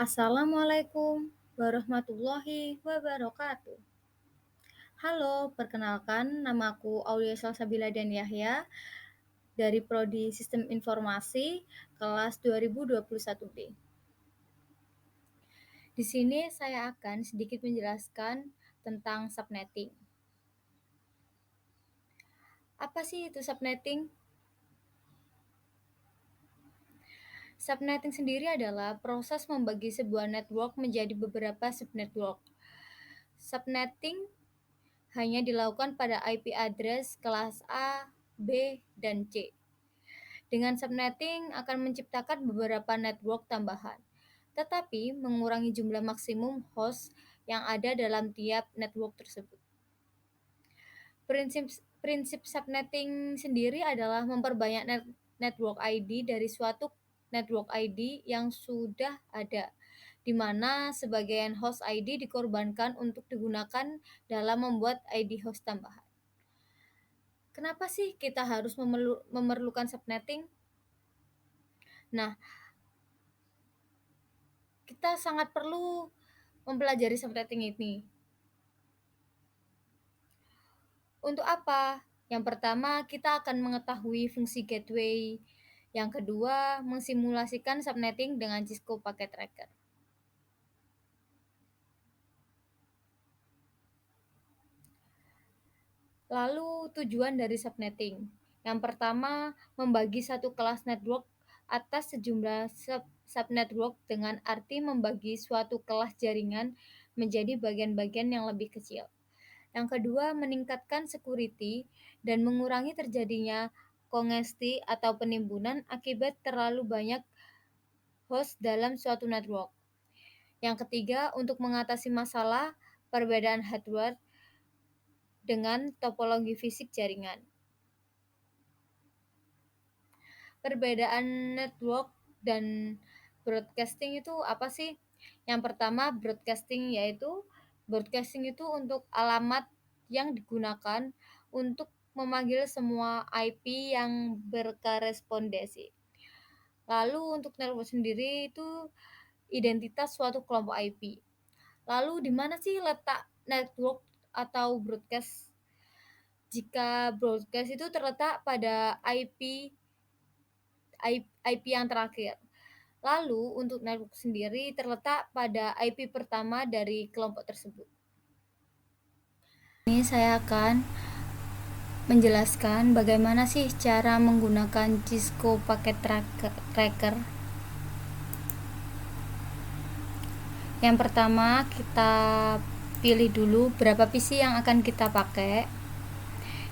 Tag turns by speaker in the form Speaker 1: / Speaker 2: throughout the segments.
Speaker 1: Assalamualaikum warahmatullahi wabarakatuh. Halo, perkenalkan namaku Aulia Salsabila dan Yahya dari Prodi Sistem Informasi kelas 2021B. Di sini saya akan sedikit menjelaskan tentang subnetting. Apa sih itu subnetting? Subnetting sendiri adalah proses membagi sebuah network menjadi beberapa subnetwork. Subnetting hanya dilakukan pada IP address kelas A, B, dan C. Dengan subnetting akan menciptakan beberapa network tambahan, tetapi mengurangi jumlah maksimum host yang ada dalam tiap network tersebut. Prinsip prinsip subnetting sendiri adalah memperbanyak network ID dari suatu network ID yang sudah ada, di mana sebagian host ID dikorbankan untuk digunakan dalam membuat ID host tambahan. Kenapa sih kita harus memerlukan subnetting? Nah, kita sangat perlu mempelajari subnetting ini. Untuk apa? Yang pertama, kita akan mengetahui fungsi gateway. Yang kedua, mensimulasikan subnetting dengan Cisco Packet Tracker. Lalu tujuan dari subnetting. Yang pertama, membagi satu kelas network atas sejumlah subnetwork dengan arti membagi suatu kelas jaringan menjadi bagian-bagian yang lebih kecil. Yang kedua, meningkatkan security dan mengurangi terjadinya kongesti atau penimbunan akibat terlalu banyak host dalam suatu network. Yang ketiga, untuk mengatasi masalah perbedaan hardware dengan topologi fisik jaringan. Perbedaan network dan broadcasting itu apa sih? Yang pertama, broadcasting itu untuk alamat yang digunakan untuk memanggil semua IP yang berkorespondensi. Lalu untuk network sendiri itu identitas suatu kelompok IP. Lalu di mana sih letak network atau broadcast? Jika broadcast itu terletak pada IP yang terakhir. Lalu untuk network sendiri terletak pada IP pertama dari kelompok tersebut. Ini saya akan menjelaskan bagaimana sih cara menggunakan Cisco Packet Tracker. Yang pertama, kita pilih dulu berapa PC yang akan kita pakai.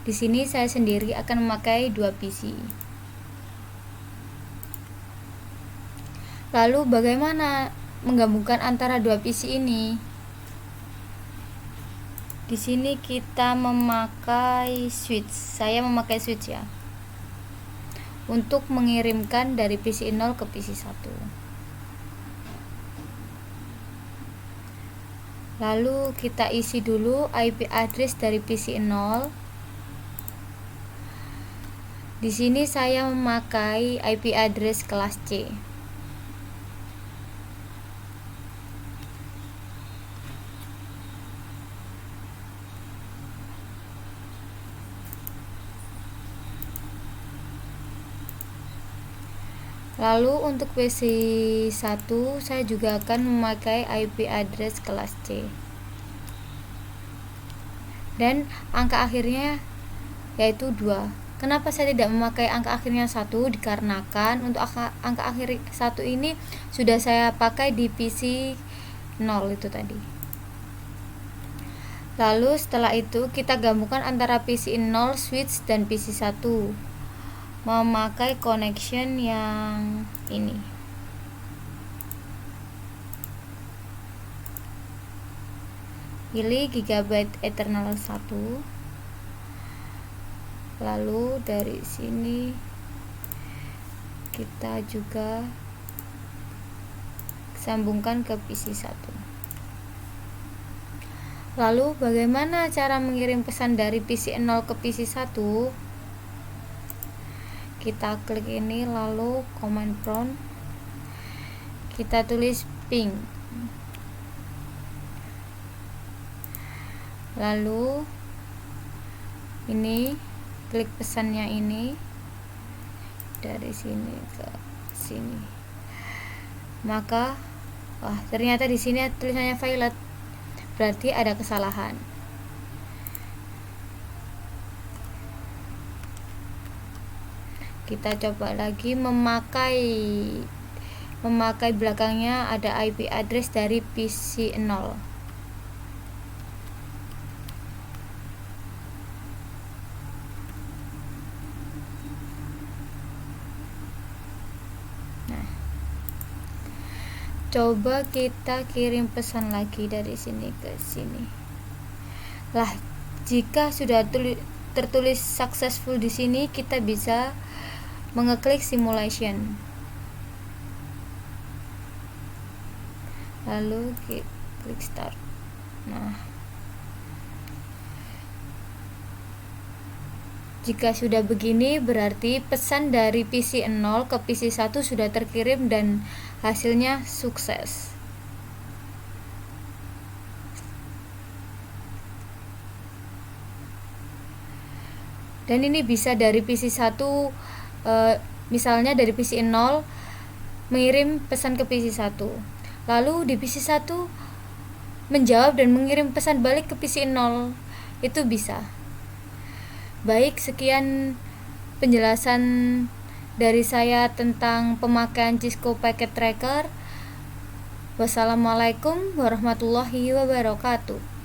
Speaker 1: Di sini saya sendiri akan memakai 2 PC. Lalu bagaimana menggabungkan antara 2 PC ini? Di sini kita memakai switch. Saya memakai switch ya. Untuk mengirimkan dari PC 0 ke PC 1. Lalu kita isi dulu IP address dari PC 0. Di sini saya memakai IP address kelas C. Lalu untuk PC 1 saya juga akan memakai IP address kelas C. Dan angka akhirnya yaitu 2. Kenapa saya tidak memakai angka akhirnya 1? Dikarenakan untuk angka akhir 1 ini sudah saya pakai di PC 0 itu tadi. Lalu setelah itu kita gabungkan antara PC 0 switch dan PC 1 memakai connection yang ini. Pilih Gigabyte Ethernet 1. Lalu dari sini kita juga sambungkan ke PC 1. Lalu bagaimana cara mengirim pesan dari PC 0 ke PC 1? Kita klik ini lalu command prompt. kita tulis ping, lalu ini klik pesannya ini dari sini ke sini, maka ternyata di sini tulisannya violet, berarti ada kesalahan. Kita coba lagi memakai belakangnya ada IP address dari PC 0. Coba kita kirim pesan lagi dari sini ke sini. Lah, jika sudah tertulis successful di sini, kita bisa mengeklik simulation. Lalu klik start. Nah, jika sudah begini, berarti pesan dari PC 0 ke PC 1 sudah terkirim dan hasilnya sukses. Dan ini bisa dari PC 1, misalnya dari PC 0 mengirim pesan ke PC 1. Lalu di PC 1 menjawab dan mengirim pesan balik ke PC 0. Itu bisa. Baik, sekian penjelasan dari saya tentang pemakaian Cisco Packet Tracker. Wassalamualaikum warahmatullahi wabarakatuh.